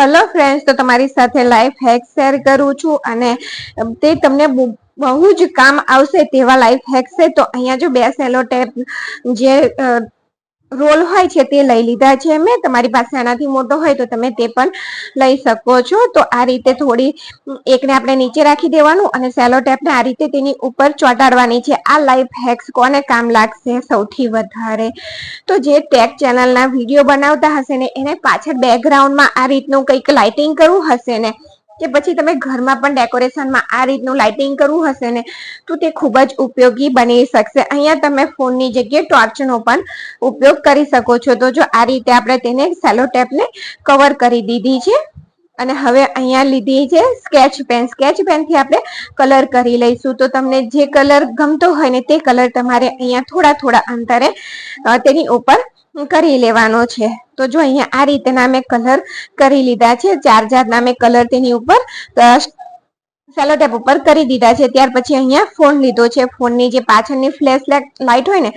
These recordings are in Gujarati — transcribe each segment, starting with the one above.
હેલો ફ્રેન્ડ્સ, તો તમારી સાથે લાઈફ હેક શેર કરું છું અને તે તમને બહુ જ કામ આવશે તેવા લાઈફ હેક છે. તો અહીંયા જો બે સેલો ટેપ જે રોલ હોય છે તે લઈ લીધા છે મેં. તમારી પાસે આનાથી મોટો હોય તો તમે તે પણ લઈ શકો છો. તો આ રીતે થોડી એકને આપણે નીચે રાખી દેવાનું અને સેલો ટેપને આ રીતે તેની ઉપર ચોંટાડવાની છે. આ લાઈફ હેક્સ કોને કામ લાગશે સૌથી વધારે? તો જે ટેક ચેનલના વિડીયો બનાવતા હશે ને એને પાછળ બેકગ્રાઉન્ડમાં આ રીતનું કંઈક લાઇટિંગ કરવું હશે ને, કે પછી તમે ઘરમાં પણ ડેકોરેશનમાં આ રીતનું લાઇટિંગ કરવું હશે ને, તો તે ખૂબ જ ઉપયોગી બની શકશે. અહીંયા તમે ફોનની જગ્યાએ ટોર્ચનો પણ ઉપયોગ કરી શકો છો. તો જો આ રીતે આપણે તેને સેલો ટેપને કવર કરી દીધી છે અને હવે અહીંયા લીધી છે સ્કેચ પેન. સ્કેચ પેનથી આપણે કલર કરી લઈશું. તો તમને જે કલર ગમતો હોય ને તે કલર તમારે અહીંયા થોડા થોડા અંતરે તેની ઉપર કરી લેવાનો છે. તો જો અહીંયા આ રીતના મેં કલર કરી લીધા છે. ચાર જાતના મેં કલર તેની ઉપર સેલો ટેપ ઉપર કરી દીધા છે. ત્યાર પછી અહીંયા ફોન લીધો છે. ફોનની જે પાછળની ફ્લેશ લાઇટ હોય ને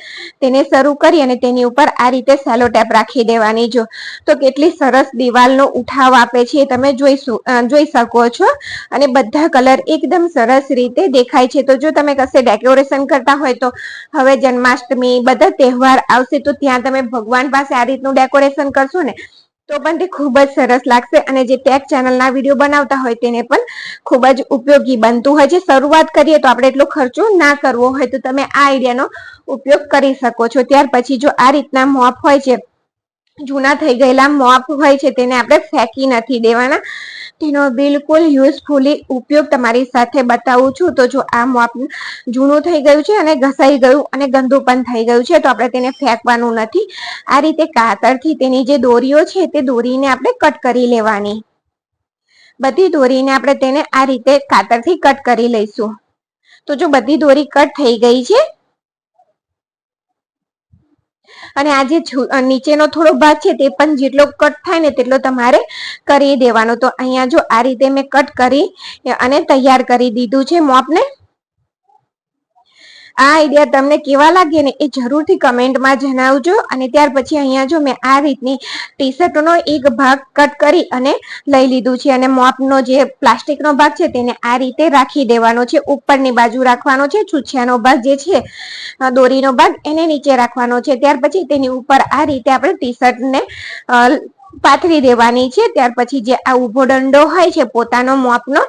તેને શરૂ કરી અને તેની ઉપર આ રીતે સેલો ટેપ રાખી દેવાની. જો તો કેટલી સરસ દિવાલનો ઉઠાવ આપે છે તમે જોઈ શકો છો અને બધા કલર એકદમ સરસ રીતે દેખાય છે. તો જો તમે કશે ડેકોરેશન કરતા હોય તો હવે જન્માષ્ટમી બધા તહેવાર આવશે તો ત્યાં તમે ભગવાન પાસે આ રીતનું ડેકોરેશન કરશો ને તો પણ તે ખૂબ જ સરસ લાગશે અને જે ટેક ચેનલના વિડીયો બનાવતા હોય તેને પણ ખૂબ જ ઉપયોગી બનતું હોય છે. શરૂઆત કરીએ તો આપણે એટલો ખર્ચો ના કરવો હોય તો તમે આ આઈડિયાનો ઉપયોગ કરી શકો છો. ત્યાર પછી જો આ રીતના મોપ હોય છે, જૂના થઈ ગયેલા મોપ હોય છે, તેને આપણે ફેંકી નથી દેવાના. તેનો બિલકુલ યુઝફુલી ઉપયોગ તમારી સાથે બતાવું છું. તો જો આ મોપ જૂનું થઈ ગયું છે અને ઘસાઈ ગયું અને ગંદુ પણ થઈ ગયું છે તો આપણે તેને ફેંકવાનું નથી. આ રીતે કાતરથી તેની જે દોરીઓ છે તે દોરીને આપણે કટ કરી લેવાની. બધી દોરીને આપણે તેને આ રીતે કાતરથી કટ કરી લઈશું. તો જો બધી દોરી કટ થઈ ગઈ છે અને આ જે નીચેનો થોડો ભાગ છે તે પણ જેટલો કટ થાય ને તેટલો તમારે કરી દેવાનો. તો અહીંયા જો આ રીતે મેં કટ કરી અને તૈયાર કરી દીધું છે મોપને. આ આઈડિયા તમને કેવા લાગે ને એ જરૂરથી કમેન્ટમાં જણાવજો. અને ત્યાર પછી અહીંયા જો મેં આ રીતની ટી શર્ટનો એક ભાગ કટ કરી અને લઈ લીધું છે અને મોપનો જે પ્લાસ્ટિકનો ભાગ છે તેને આ રીતે રાખી દેવાનો છે. ઉપરની બાજુ રાખવાનો છે. છૂછિયાનો ભાગ જે છે દોરીનો ભાગ એને નીચે રાખવાનો છે. ત્યાર પછી તેની ઉપર આ રીતે આપણે ટી શર્ટને પાથરી દેવાની છે. ત્યાર પછી જે આ ઊભો દંડો હોય છે પોતાનો મોપનો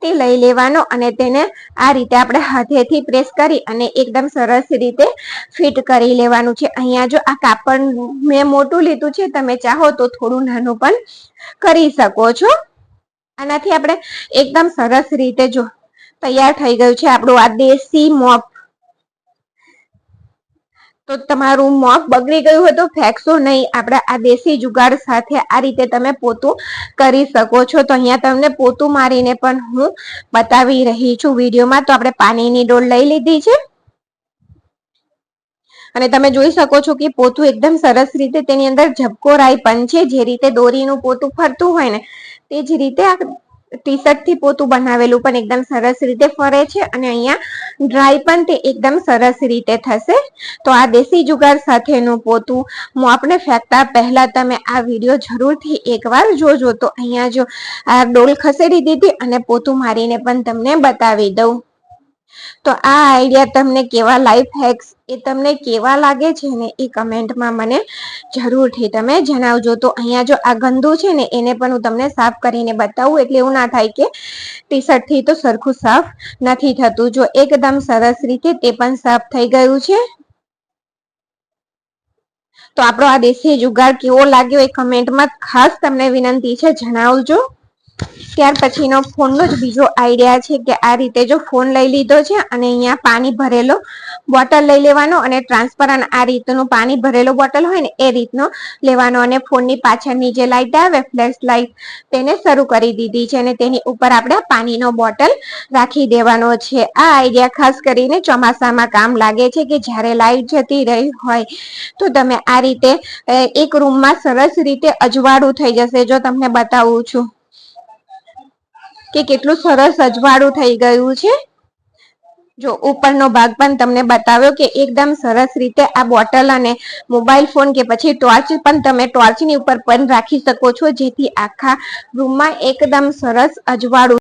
તે લઈ લેવાનો અને તેને આ રીતે આપણે હાથેથી પ્રેસ કરી અને એકદમ સરસ રીતે ફિટ કરી લેવાનું છે. અહીંયા જો આ કાપડ મેં મોટું લીધું છે, તમે ચાહો તો થોડું નાનું પણ કરી શકો છો. આનાથી આપણે એકદમ સરસ રીતે જો તૈયાર થઈ ગયું છે આપણું આ દેશી મોપ. તો તમારું મોપ બગડી ગયું હોય તો ફેંકશો નહીં. આપણે આ દેશી જુગાડ સાથે આ રીતે તમે પોતું કરી શકો છો. તો અહીંયા તમને પોતું મારીને પણ હું બતાવી રહી છું વિડીયોમાં. તો આપણે પાણીની ડોલ લઈ લીધી છે અને તમે જોઈ શકો છો કે પોતું એકદમ સરસ રીતે તેની અંદર ઝબકોરાઈ પણ છે. જે રીતે દોરીનું પોતું ફરતું હોય ને તે જ રીતે આ ટી શર્ટથી પોતું બનાવેલું પણ એકદમ સરસ રીતે ફરે છે અને અહીંયા ડ્રાય પણ તે એકદમ સરસ રીતે થશે. તો આ દેશી જુગાડ સાથેનું પોતું મોપને ફેંકતા પહેલા તમે આ વિડીયો જરૂરથી એકવાર જોજો. તો અહીંયા જો આ ડોલ ખસેડી દીધી અને પોતું મારીને પણ તમને બતાવી દઉં. તો આ આઈડિયા તમને કેવા લાઈફ હેક્સ એ તમને કેવા લાગે છે ને એ કમેન્ટમાં મને જરૂરથી તમે જણાવજો. તો અહીંયા જો આ ગંદુ છે ને એને પણ હું તમને સાફ કરીને બતાવું એટલે એવું ના થાય કે ટી શર્ટથી તો સરખું સાફ નથી થતું. જો એકદમ સરસ રીતે તે પણ સાફ થઈ ગયું છે. તો આપણો આ દેશી જુગાડ કેવો લાગ્યો એ કમેન્ટમાં ખાસ તમને વિનંતી છે જણાવજો. ત્યાર પછીનો ફોનનો જ બીજો આઈડિયા છે કે આ રીતે જો ફોન લઈ લીધો છે અને અહીંયા પાણી ભરેલો બોટલ લઈ લેવાનો અને ટ્રાન્સપરન્ટ આ રીતનું પાણી ભરેલો બોટલ હોય ને એ રીતનો લેવાનો અને ફોનની પાછળની જે લાઈટ આવે ફ્લેશ લાઈટ તેને શરૂ કરી દીધી છે અને તેની ઉપર આપણે પાણીનો બોટલ રાખી દેવાનો છે. આ આઈડિયા ખાસ કરીને ચોમાસામાં કામ લાગે છે કે જ્યારે લાઈટ જતી રહી હોય તો તમે આ રીતે એક રૂમમાં સરસ રીતે અજવાળું થઈ જશે. જો તમને બતાવું છું કે કેટલું સરસ અજવાળું થઈ ગયું છે. જો ઉપરનો ભાગ પણ તમને બતાવ્યો કે એકદમ સરસ રીતે આ બોટલ અને મોબાઈલ ફોન કે પછી ટોર્ચ પણ તમે ટોર્ચની ઉપર પણ રાખી શકો છો, જેથી આખા રૂમમાં એકદમ સરસ અજવાળું